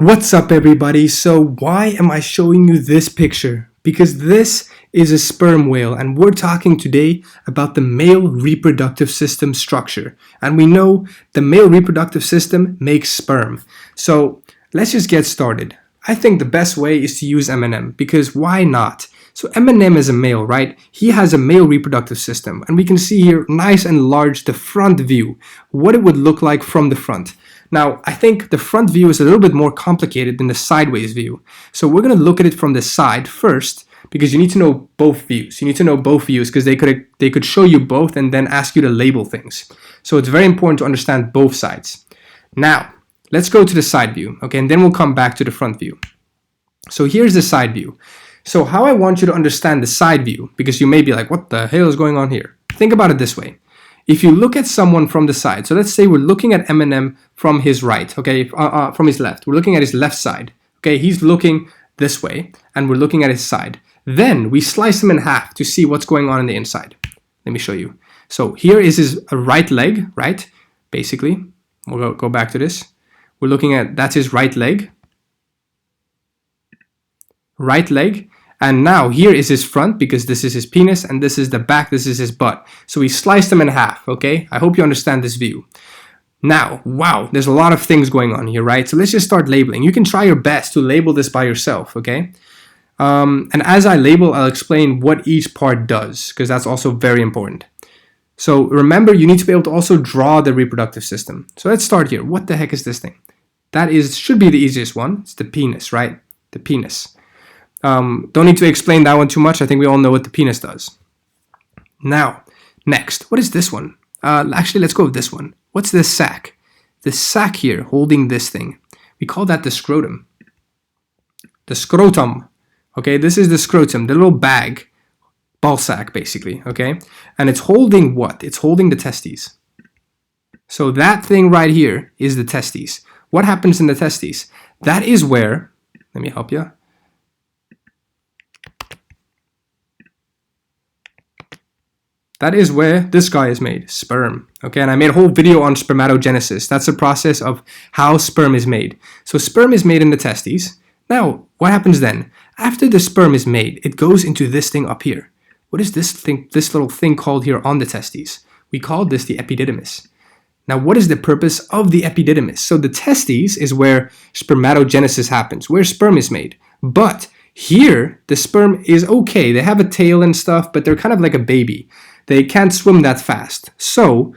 What's up, everybody? So why am I showing you this picture? Because this is a sperm whale, and we're talking today about the male reproductive system structure. And we know the male reproductive system makes sperm. So let's just get started. I think the best way is to use M&M, because why not? So M&M is a male, right? He has a male reproductive system, and we can see here nice and large the front view, what it would look like from the front. Now, I think the front view is a little bit more complicated than the sideways view. So we're going to look at it from the side first, because you need to know both views. You need to know both views because they could show you both and then ask you to label things. So it's very important to understand both sides. Now, let's go to the side view, okay? And then we'll come back to the front view. So here's the side view. So how I want you to understand the side view, because you may be like, what the hell is going on here? Think about it this way. If you look at someone from the side, so let's say we're looking at Eminem from his right, okay, from his left. We're looking at his left side, okay? He's looking this way, and we're looking at his side. Then we slice him in half to see what's going on the inside. Let me show you. So here is his right leg, right? Basically, we'll go back to this. We're looking at, that's his right leg. Right leg. And now here is his front, because this is his penis, and this is the back, this is his butt. So we sliced them in half, okay? I hope you understand this view. Now, wow, there's a lot of things going on here, right? So let's just start labeling. You can try your best to label this by yourself, okay? And as I label, I'll explain what each part does, because that's also very important. So remember, you need to be able to also draw the reproductive system. So let's start here. What the heck is this thing? That should be the easiest one. It's the penis, right? The penis. Don't need to explain that one too much. I think we all know what the penis does. Now, next, what is this one? Actually, let's go with this one. What's this sac? The sac here holding this thing. We call that the scrotum. The scrotum. Okay, this is the scrotum, the little bag, ball sack basically, okay? And it's holding what? It's holding the testes. So that thing right here is the testes. What happens in the testes? That is where, let me help you. That is where this guy is made, sperm. Okay, and I made a whole video on spermatogenesis. That's the process of how sperm is made. So sperm is made in the testes. Now, what happens then? After the sperm is made, it goes into this thing up here. What is this thing, this little thing called here on the testes? We call this the epididymis. Now, what is the purpose of the epididymis? So the testes is where spermatogenesis happens, where sperm is made. But here, the sperm is okay. They have a tail and stuff, but they're kind of like a baby. They can't swim that fast. So,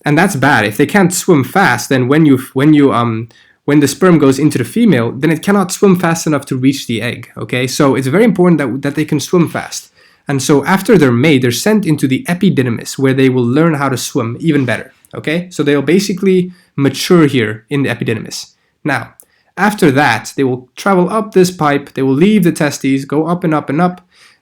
and that's bad. If they can't swim fast, then when the sperm goes into the female, then it cannot swim fast enough to reach the egg, okay? So it's very important that they can swim fast. And so after they're made, they're sent into the epididymis, where they will learn how to swim even better, okay? So they'll basically mature here in the epididymis. Now, after that, they will travel up this pipe, they will leave the testes, go up and up and up.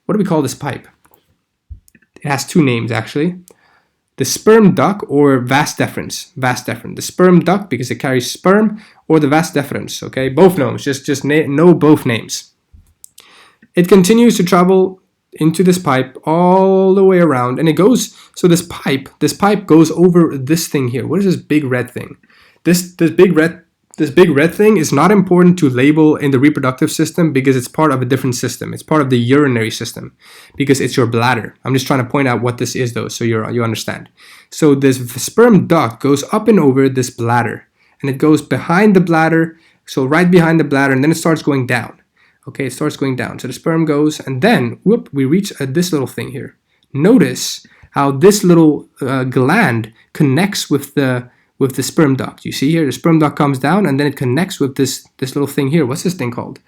What do we call this pipe? It has two names, actually. The sperm duct or vas deferens. Vas deferens. The sperm duct because it carries sperm, or the vas deferens. Okay, both names. Just know both names. It continues to travel into this pipe all the way around, and it goes. So this pipe goes over this thing here. What is this big red thing? This big red thing is not important to label in the reproductive system because it's part of a different system. It's part of the urinary system because it's your bladder. I'm just trying to point out what this is though, so you understand. So this sperm duct goes up and over this bladder, and it goes behind the bladder, so right behind the bladder, and then it starts going down. Okay, it starts going down. So the sperm goes, and then, whoop, we reach this little thing here. Notice how this little gland connects with the sperm duct. You see here, the sperm duct comes down and then it connects with this little thing here. What's this thing called?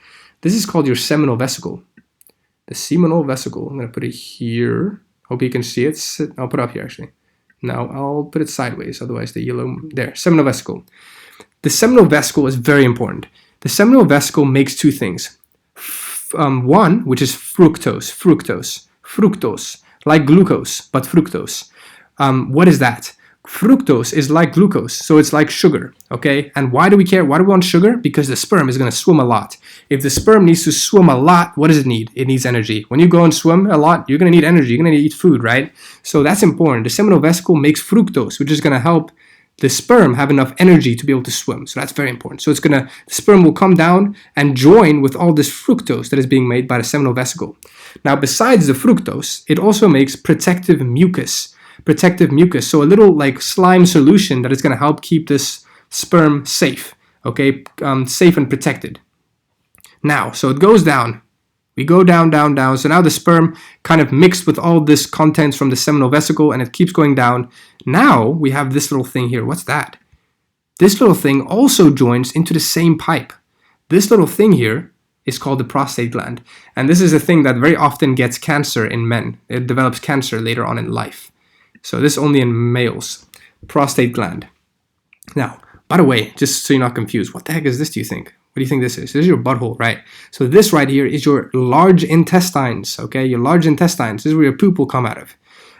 This is called your seminal vesicle. The seminal vesicle. I'm going to put it here. Hope you can see it. I'll put it up here actually. Now I'll put it sideways, otherwise the yellow, there, seminal vesicle. The seminal vesicle is very important. The seminal vesicle makes two things. One, which is fructose, like glucose, but fructose. What is that? Fructose is like glucose, so it's like sugar, okay? And why do we care? Why do we want sugar? Because the sperm is going to swim a lot. If the sperm needs to swim a lot, what does it need? It needs energy. When you go and swim a lot, you're going to need energy. You're going to need to eat food, right? So that's important. The seminal vesicle makes fructose, which is going to help the sperm have enough energy to be able to swim. So that's very important. So the sperm will come down and join with all this fructose that is being made by the seminal vesicle. Now, besides the fructose, it also makes protective mucus. So a little like slime solution that is going to help keep this sperm safe, okay, safe and protected. Now, so it goes down. We go down, down, down. So now the sperm kind of mixed with all this contents from the seminal vesicle, and it keeps going down. Now we have this little thing here. What's that? This little thing also joins into the same pipe. This little thing here is called the prostate gland. And this is a thing that very often gets cancer in men. It develops cancer later on in life. So this is only in males. Prostate gland. Now, by the way, just so you're not confused, what the heck is this, do you think? What do you think this is? This is your butthole, right? So this right here is your large intestines, okay? Your large intestines. This is where your poop will come out of.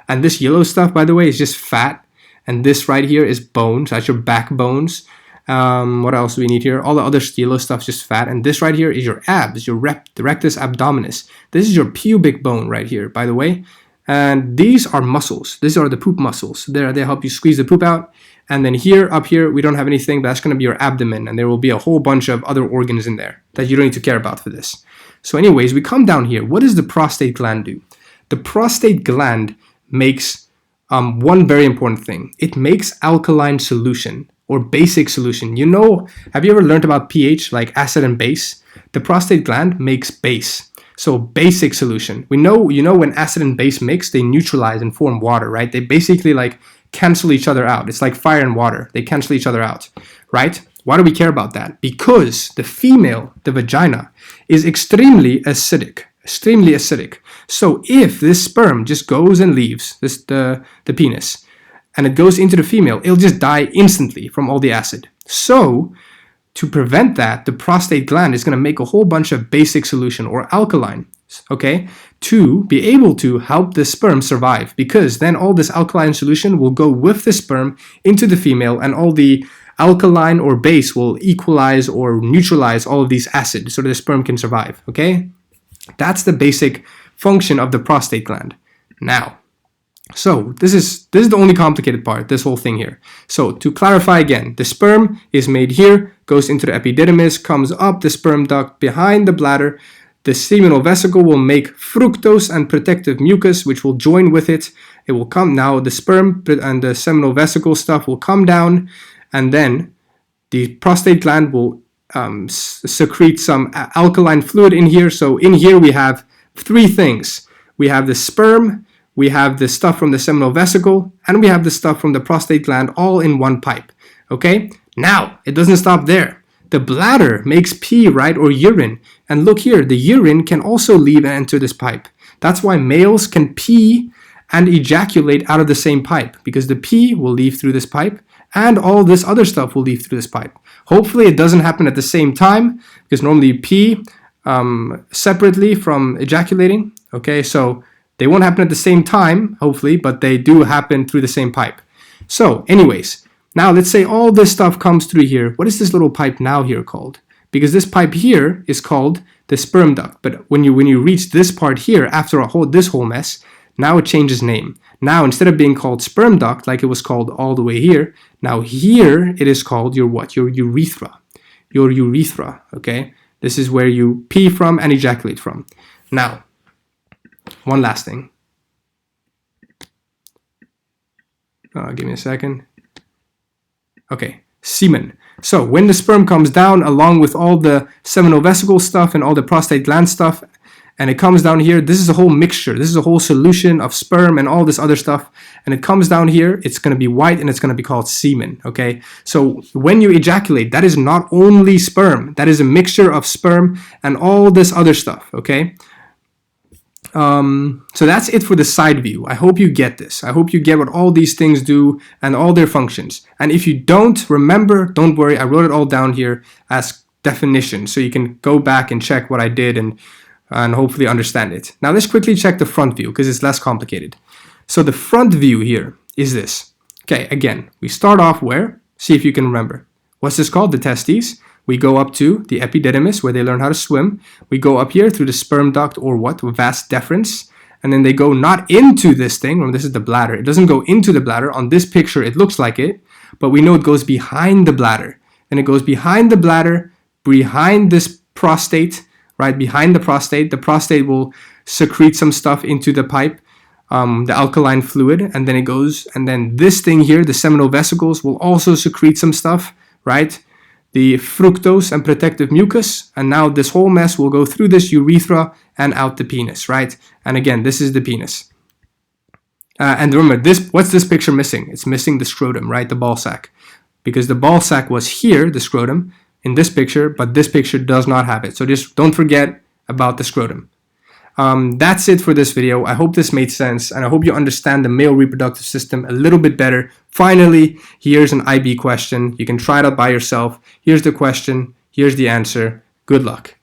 And this yellow stuff, by the way, is just fat. And this right here is bones. That's your backbones. What else do we need here? All the other yellow stuff is just fat. And this right here is your abs, your rectus abdominis. This is your pubic bone right here, by the way. And these are muscles. These are the poop muscles. They help you squeeze the poop out. And then here, up here, we don't have anything, but that's going to be your abdomen. And there will be a whole bunch of other organs in there that you don't need to care about for this. So anyways, we come down here. What does the prostate gland do? The prostate gland makes one very important thing. It makes alkaline solution or basic solution. You know, have you ever learned about pH, like acid and base? The prostate gland makes base. So basic solution. We know, when acid and base mix, they neutralize and form water, right? They basically like cancel each other out. It's like fire and water. They cancel each other out, right? Why do we care about that? Because the female, the vagina, is extremely acidic. So if this sperm just goes and leaves the penis and it goes into the female, it'll just die instantly from all the acid. So to prevent that, the prostate gland is going to make a whole bunch of basic solution or alkaline, okay, to be able to help the sperm survive, because then all this alkaline solution will go with the sperm into the female, and all the alkaline or base will equalize or neutralize all of these acids so that the sperm can survive, okay? That's the basic function of the prostate gland. Now, so this is the only complicated part, this whole thing here. So to clarify again, the sperm is made here, goes into the epididymis, comes up the sperm duct behind the bladder. The seminal vesicle will make fructose and protective mucus, which will join with it. It will come, now the sperm and the seminal vesicle stuff will come down, and then the prostate gland will secrete some alkaline fluid in here. So in here we have three things. We have the sperm, we have the stuff from the seminal vesicle, and we have the stuff from the prostate gland all in one pipe, okay? Now, it doesn't stop there. The bladder makes pee, right, or urine. And look here, the urine can also leave and enter this pipe. That's why males can pee and ejaculate out of the same pipe, because the pee will leave through this pipe and all this other stuff will leave through this pipe. Hopefully it doesn't happen at the same time, because normally you pee separately from ejaculating, okay? So they won't happen at the same time, hopefully, but they do happen through the same pipe. So anyways, now let's say all this stuff comes through here. What is this little pipe now here called? Because this pipe here is called the sperm duct. But when you reach this part here, after this whole mess, now it changes name. Now instead of being called sperm duct like it was called all the way here, now here it is called your what? Your urethra. Your urethra, okay? This is where you pee from and ejaculate from. Now, one last thing. Give me a second. Okay, semen. So when the sperm comes down along with all the seminal vesicle stuff and all the prostate gland stuff, and it comes down here, this is a whole mixture. This is a whole solution of sperm and all this other stuff. And it comes down here, it's going to be white and it's going to be called semen, okay? So when you ejaculate, that is not only sperm. That is a mixture of sperm and all this other stuff, okay? So that's it for the side view. I hope you get this. I hope you get what all these things do and all their functions. And if you don't remember, don't worry. I wrote it all down here as definition, so you can go back and check what I did and hopefully understand it. Now let's quickly check the front view because it's less complicated. So the front view here is this. Okay, again, we start off where? See if you can remember. What's this called? The testes. We go up to the epididymis where they learn how to swim. We go up here through the sperm duct or what? Vas deferens. And then they go not into this thing. Remember, this is the bladder. It doesn't go into the bladder. On this picture, it looks like it. but we know it goes behind the bladder. And it goes behind the bladder, behind this prostate, right? Behind the prostate will secrete some stuff into the pipe, the alkaline fluid, and then it goes, and then this thing here, the seminal vesicles, will also secrete some stuff, right? The fructose and protective mucus, and now this whole mess will go through this urethra and out the penis, right? And again, this is the penis. And remember, what's this picture missing? It's missing the scrotum, right? The ball sack. Because the ball sack was here, the scrotum, in this picture, but this picture does not have it. So just don't forget about the scrotum. That's it for this video. I hope this made sense, and I hope you understand the male reproductive system a little bit better. Finally, here's an IB question. You can try it out by yourself. Here's the question. Here's the answer. Good luck.